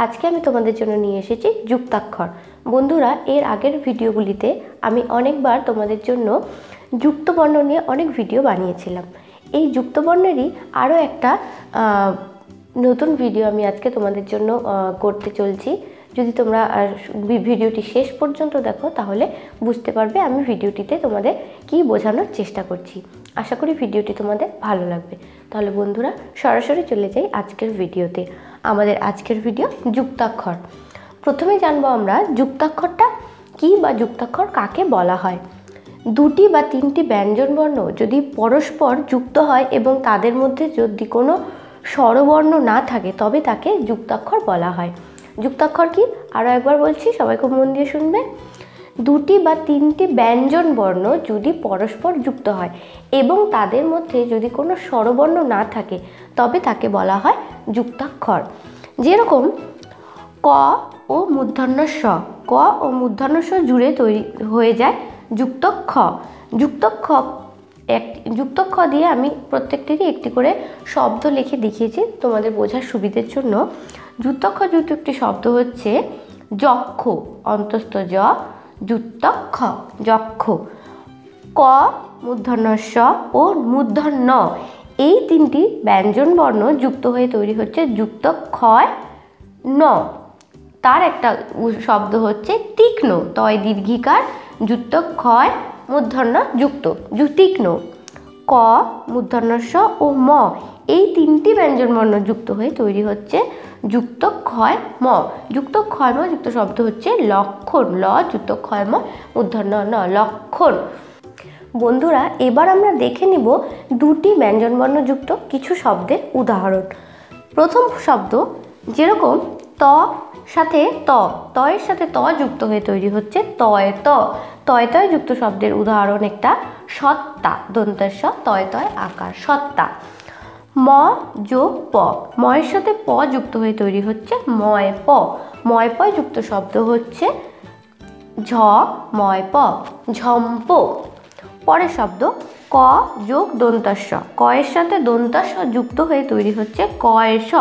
আজকে আমি তোমাদের জন্য নিয়ে এসেছি যুক্তাক্ষর। বন্ধুরা, এর আগের ভিডিওগুলিতে আমি অনেকবার তোমাদের জন্য যুক্তবর্ণ নিয়ে অনেক ভিডিও বানিয়েছিলাম। এই যুক্তবর্ণেরই আরও একটা নতুন ভিডিও আমি আজকে তোমাদের জন্য করতে চলছি। যদি তোমরা ভিডিওটি শেষ পর্যন্ত দেখো তাহলে বুঝতে পারবে আমি ভিডিওটিতে তোমাদের কি বোঝানোর চেষ্টা করছি। আশা করি ভিডিওটি তোমাদের ভালো লাগবে। তাহলে বন্ধুরা, সরাসরি চলে যাই আজকের ভিডিওতে। আমাদের আজকের ভিডিও যুক্তাক্ষর। প্রথমে জানবো আমরা যুক্তাক্ষরটা কি বা যুক্তাক্ষর কাকে বলা হয়। দুটি বা তিনটি ব্যঞ্জনবর্ণ যদি পরস্পর যুক্ত হয় এবং তাদের মধ্যে যদি কোনো স্বরবর্ণ না থাকে তবে তাকে যুক্তাক্ষর বলা হয়। যুক্তাক্ষর কি আরও একবার বলছি, সবাই খুব মন দিয়ে শুনবে। দুটি বা তিনটি ব্যঞ্জনবর্ণ যদি পরস্পর যুক্ত হয় এবং তাদের মধ্যে যদি কোনো স্বরবর্ণ না থাকে তবে তাকে বলা হয় যুক্তাক্ষর। যেরকম ক ও মূর্ধন্য ষ, ক ও মূর্ধন্য ষ জুড়ে তৈরি হয়ে যায় যুক্তক্ষ। যুক্তক্ষ দিয়ে আমি প্রত্যেকটিরই একটি করে শব্দ লিখে দেখিয়েছি তোমাদের বোঝার সুবিধের জন্য। যুক্তক্ষ যুক্ত একটি শব্দ হচ্ছে যক্ষ, অন্তস্থ জ, যুক্তক্ষ, যক্ষ। ক, মূর্ধন্য ষ ও মূর্ধন্য এই তিনটি ব্যঞ্জনবর্ণ যুক্ত হয়ে তৈরি হচ্ছে যুক্তক্ষয় ন। তার একটা শব্দ হচ্ছে তীক্ষ্ণ, তয় দীর্ঘিকার, যুক্তক্ষয় মূর্ধন্য যুক্ত, তীক্ষ্ণ। ক, মূর্ধন্য ষ ও ম এই তিনটি ব্যঞ্জনবর্ণ যুক্ত হয়ে তৈরি হচ্ছে যুক্তক্ষয় ম। যুক্তক্ষয় ম যুক্ত শব্দ হচ্ছে লক্ষণ, ল যুক্তক্ষয় ম মূর্ধন্য ন, লক্ষণ। বন্ধুরা, এবার আমরা দেখে নিব দুটি ব্যঞ্জনবর্ণ যুক্ত কিছু শব্দের উদাহরণ। প্রথম শব্দ যেরকম ত সাথে ত, তয়ের সাথে ত যুক্ত হয়ে তৈরি হচ্ছে তয় ত। তয় তয় যুক্ত শব্দের উদাহরণ একটা সত্তা, দন্তের স, তয় তয় আকার, সত্তা। ম যোগ প, ময়ের সাথে প যুক্ত হয়ে তৈরি হচ্ছে ময় প। ময় প যুক্ত শব্দ হচ্ছে ঝ ময় প, ঝম্প। পরের শব্দ ক যোগ দন্তস্ব, কয়ের সাথে দন্তস্ব যুক্ত হয়ে তৈরি হচ্ছে কয়স।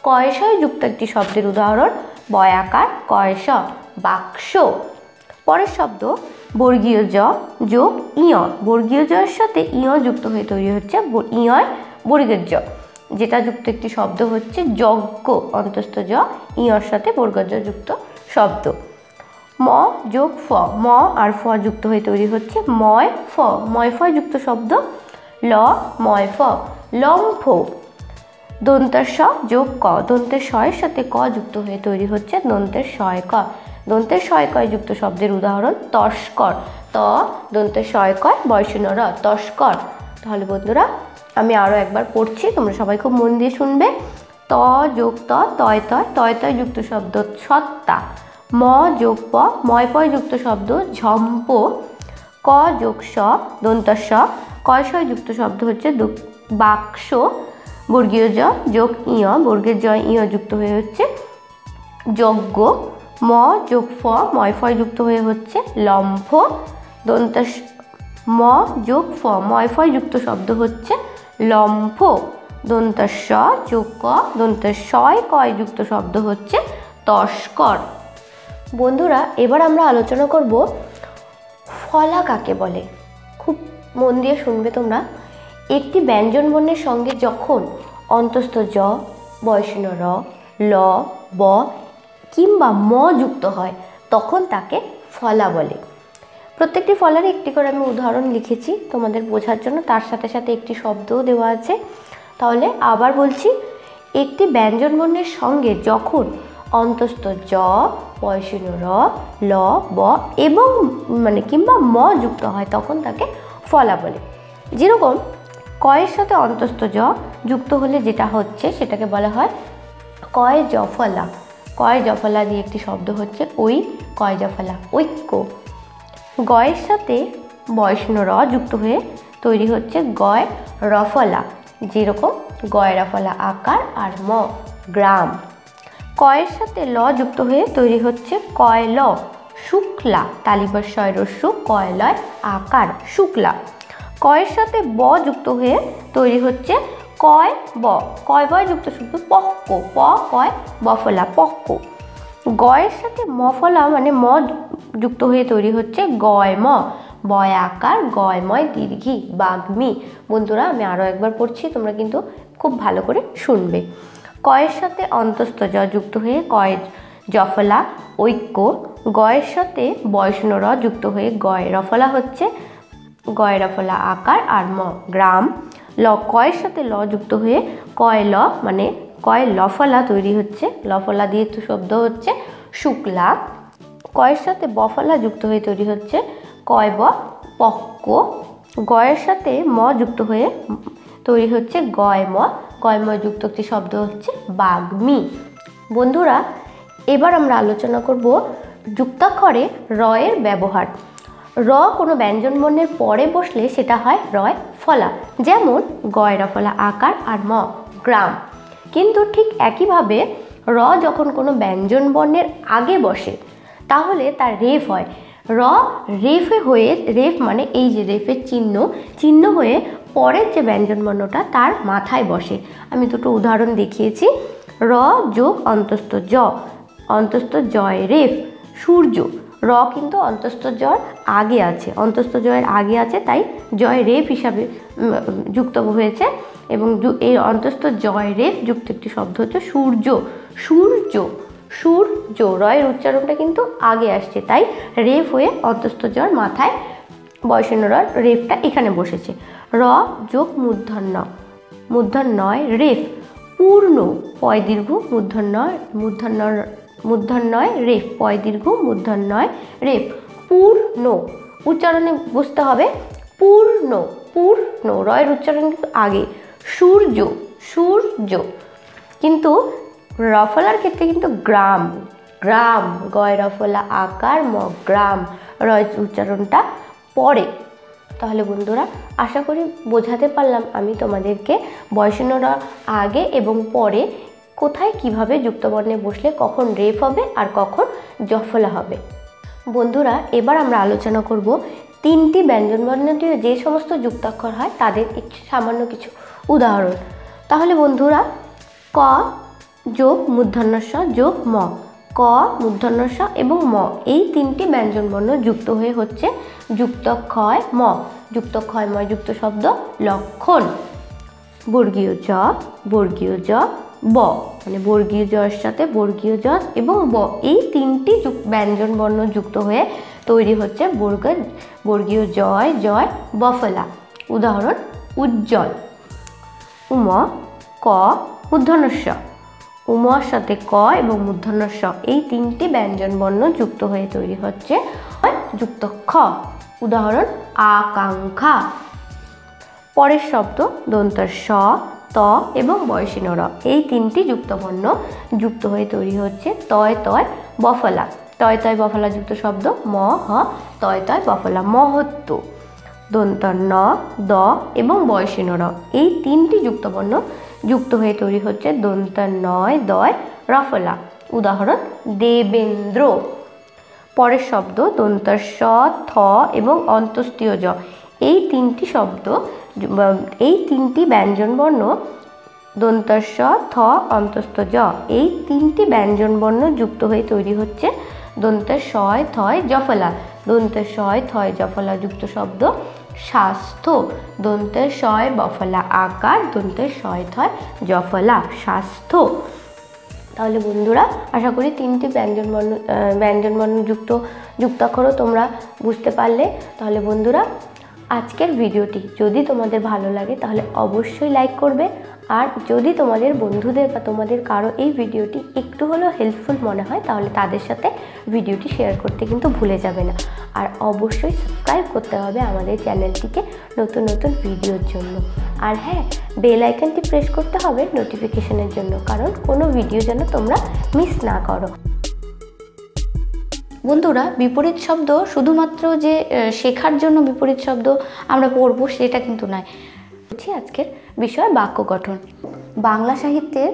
কয়সয় যুক্ত একটি শব্দের উদাহরণ বয়াকার, কয়স, বাক্স। পরের শব্দ বর্গীয় জ যোগ ইয়, বর্গীয় জয়ের সাথে ইয় যুক্ত হয়ে তৈরি হচ্ছে ইয় বর্গের জ, যেটা যুক্ত একটি শব্দ হচ্ছে যজ্ঞ, অন্তস্থ জ, ইয়র সাথে বর্গজ যুক্ত শব্দ। ম যোগ ফ, ম আর ফ যুক্ত হয়ে তৈরি হচ্ছে ময় ফ, ময় ফ যুক্ত শব্দ ল ময় ফ, লম্ফ। দন্তের স যোগ ক, দন্তের শয়ের সাথে ক যুক্ত হয়ে তৈরি হচ্ছে দন্তের শয় ক, দন্তের শয় কয় যুক্ত শব্দের উদাহরণ তস্কর, ত দন্তের শয় কয় বয়সূন্য র, তস্কর। তাহলে বন্ধুরা, আমি আরও একবার পড়ছি, তোমরা সবাই খুব মন দিয়ে শুনবে। ত যোগ ত, তয় তয়, তয় তয় যুক্ত শব্দ সত্তা। ম যোগ প, ময় পয় যুক্ত শব্দ ঝম্প। ক যোগ স, দন্তস্ব, কয়শয় যুক্ত শব্দ হচ্ছে বাক্স। বর্গীয় জ যোগ ইয়, বর্গের জ ইয় যুক্ত হয়ে হচ্ছে যজ্ঞ। ম যোগ ফ, ময় ফয় যুক্ত হয়ে হচ্ছে লম্ফ। ম যোগ ফ, ময় ফয় যুক্ত শব্দ হচ্ছে লম্ফ। দন্তস্ব যোগ ক, দন্তের শয় কয় যুক্ত শব্দ হচ্ছে তস্কর। বন্ধুরা, এবার আমরা আলোচনা করব ফলা কাকে বলে। খুব মন দিয়ে শুনবে তোমরা। একটি ব্যঞ্জনবর্ণের সঙ্গে যখন অন্তস্থ জ, বয়সূন্য র, ল, ব কিংবা ম যুক্ত হয় তখন তাকে ফলা বলে। প্রত্যেকটি ফলারই একটি করে আমি উদাহরণ লিখেছি তোমাদের বোঝার জন্য, তার সাথে সাথে একটি শব্দও দেওয়া আছে। তাহলে আবার বলছি, একটি ব্যঞ্জনবর্ণের সঙ্গে যখন অন্তস্থ জ, বয়সূন্য র, ল, ব এবং কিংবা ম যুক্ত হয় তখন তাকে ফলা বলে। যেরকম কয়ের সাথে অন্তস্থ জ যুক্ত হলে যেটা হচ্ছে সেটাকে বলা হয় কয় জফলা। কয় জফলা দিয়ে একটি শব্দ হচ্ছে ওই কয় জফলা, ঐক্য। গয়ের সাথে বয়সূন্য র যুক্ত হয়ে তৈরি হচ্ছে গয় রফলা, যেরকম গয় রফলা আকার আর ম গ্রাম। কয়ের সাথে ল যুক্ত হয়ে তৈরি হচ্ছে কয়ল, শুক্লা, তালিবর শয় রস্যু, কয়লয় আকার, শুক্লা। কয়ের সাথে ব যুক্ত হয়ে তৈরি হচ্ছে কয় ব, কয় বয় যুক্ত শব্দ পক্ক, প কয় বফলা পক্ক। গয়ের সাথে মফলা মানে ম যুক্ত হয়ে তৈরি হচ্ছে গয় ম, বয় আকার গয়ময় দীর্ঘী বাগ্মী। বন্ধুরা আমি আরও একবার পড়ছি, তোমরা কিন্তু খুব ভালো করে শুনবে। কয়ের সাথে অন্তস্থ জ যুক্ত হয়ে কয় জফলা ঐক্য। গয়ের সাথে বয়সূন্য র যুক্ত হয়ে গয় রফলা হচ্ছে গয় রফলা আকার আর ম গ্রাম। কয়ের সাথে ল যুক্ত হয়ে কয় ল মানে কয় লফলা তৈরি হচ্ছে, লফলা দিয়ে তো শব্দ হচ্ছে শুক্লা। কয়ের সাথে বফলা যুক্ত হয়ে তৈরি হচ্ছে কয় ব পক্ক। গয়ের সাথে ম যুক্ত হয়ে তৈরি হচ্ছে গয়ময় যুক্ত একটি শব্দ হচ্ছে বাগ্মী। বন্ধুরা এবার আমরা আলোচনা করব যুক্তাক্ষরে র এর ব্যবহার। র কোনো ব্যঞ্জন বর্ণের পরে বসলে সেটা হয় রয় ফলা, যেমন গয় রফলা আকার আর ম গ্রাম। কিন্তু ঠিক একইভাবে র যখন কোনো ব্যঞ্জন বর্ণের আগে বসে তাহলে তার রেফ হয়। র রেফে হয়ে, রেফ মানে এই যে রেফের চিহ্ন হয়ে পরের যে ব্যঞ্জন বর্ণটা তার মাথায় বসে। আমি দুটো উদাহরণ দেখিয়েছি। র যোগ অন্তস্থ জ, অন্তস্থ জয় রেফ সূর্য। র কিন্তু অন্তস্থ জয়ের আগে আছে, অন্তস্থ জয়ের আগে আছে, তাই জয় রেফ হিসাবে যুক্ত হয়েছে। এবং এই অন্তস্থ জয় রেফ যুক্ত একটি শব্দ হচ্ছে সূর্য। সূর্য রয়ের উচ্চারণটা কিন্তু আগে আসছে, তাই রেফ হয়ে অন্তস্থ জর মাথায় বয়সূন্য র রেফটা এখানে বসেছে। র যোগ মূর্ধন্যয় রেফ পূর্ণ, পয় দীর্ঘ মূর্ধন্যয় রেফ, পয় দীর্ঘ মূর্ধন্যয় রেফ পূর্ণ। উচ্চারণে বুঝতে হবে পূর্ণ, রয়ের উচ্চারণ কিন্তু আগে। সূর্য কিন্তু রফলার ক্ষেত্রে কিন্তু গ্রাম, গয় রফলা আকার ম গ্রাম, রয় উচ্চারণটা পরে। তাহলে বন্ধুরা আশা করি বোঝাতে পারলাম আমি তোমাদেরকে বয়সূন্যরা আগে এবং পরে কোথায় কিভাবে যুক্তবর্ণে বসলে কখন রেফ হবে আর কখন জফলা হবে। বন্ধুরা এবার আমরা আলোচনা করব তিনটি ব্যঞ্জনবর্ণ দিয়ে যে সমস্ত যুক্তাক্ষর হয় তাদের সামান্য কিছু উদাহরণ। তাহলে বন্ধুরা ক যোগ মূর্ধন্য ষ যোগ ম, ক মূর্ধন্য ষ এবং ম এই তিনটি ব্যঞ্জনবর্ণ যুক্ত হয়ে হচ্ছে যুক্তক্ষয় ম, যুক্তক্ষয়ময় যুক্ত শব্দ লক্ষণ। বর্গীয় জ ব মানে বর্গীয় জয়ের সাথে বর্গীয় জ এবং ব এই তিনটি ব্যঞ্জনবর্ণ যুক্ত হয়ে তৈরি হচ্ছে বর্গীয় জয় বফলা। উদাহরণ উজ্জ্বল। উম ক মূর্ধন্য ষ, উমার সাথে ক এবং মূর্ধন্য ষ এই তিনটি ব্যঞ্জনবর্ণ যুক্ত হয়ে তৈরি হচ্ছে যুক্ত খ। উদাহরণ আকাঙ্ক্ষা। পরের শব্দ দন্ত স, ত এবং বয়সীন র এই তিনটি যুক্তবর্ণ যুক্ত হয়ে তৈরি হচ্ছে তয় বফলা। তয় বফলা যুক্ত শব্দ ম হ, তয় বফলা মহত্ব। দন্ত ন, দ এবং বয়সীন র এই তিনটি যুক্তবর্ণ যুক্ত হয়ে তৈরি হচ্ছে দন্ত নয় দয় রফলা। উদাহরণ দেবেন্দ্র। পরের শব্দ দন্ত স, থ এবং অন্তস্থীয় জ এই তিনটি শব্দ, এই তিনটি ব্যঞ্জনবর্ণ দন্ত স, থ অন্তস্থ জ এই তিনটি ব্যঞ্জনবর্ণ যুক্ত হয়ে তৈরি হচ্ছে দন্ত শয় থয় জফলা। দন্ত শয় থয় জফলা যুক্ত শব্দ স্বাস্থ্য। দন্ত শয় বফলা আকার, দন্ত শয় থয় জফলা স্বাস্থ্য। তাহলে বন্ধুরা আশা করি তিনটি ব্যঞ্জনবর্ণ যুক্তাক্ষরও তোমরা বুঝতে পারলে। তাহলে বন্ধুরা আজকের ভিডিওটি যদি তোমাদের ভালো লাগে তাহলে অবশ্যই লাইক করবে, আর যদি তোমাদের বন্ধুদের বা তোমাদের কারো এই ভিডিওটি একটু হলেও হেল্পফুল মনে হয় তাহলে তাদের সাথে ভিডিওটি শেয়ার করতে কিন্তু ভুলে যাবে না। আর অবশ্যই সাবস্ক্রাইব করতে হবে আমাদের চ্যানেলটিকে নতুন ভিডিওর জন্য। আর হ্যাঁ, বেল আইকনটি প্রেস করতে হবে নোটিফিকেশনের জন্য, কারণ কোনো ভিডিও যেন তোমরা মিস না করো। বন্ধুরা বিপরীত শব্দ শুধুমাত্র যে শেখার জন্য বিপরীত শব্দ আমরা পড়বো সেটা কিন্তু নয়। আজকের বিষয় বাক্য গঠন। বাংলা সাহিত্যের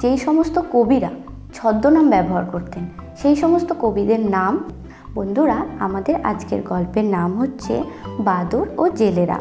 যেই সমস্ত কবিরা ছদ্মনাম ব্যবহার করতেন সেই সমস্ত কবিদের নাম। বন্ধুরা আমাদের আজকের গল্পের নাম হচ্ছে বাদুড় ও জেলেরা।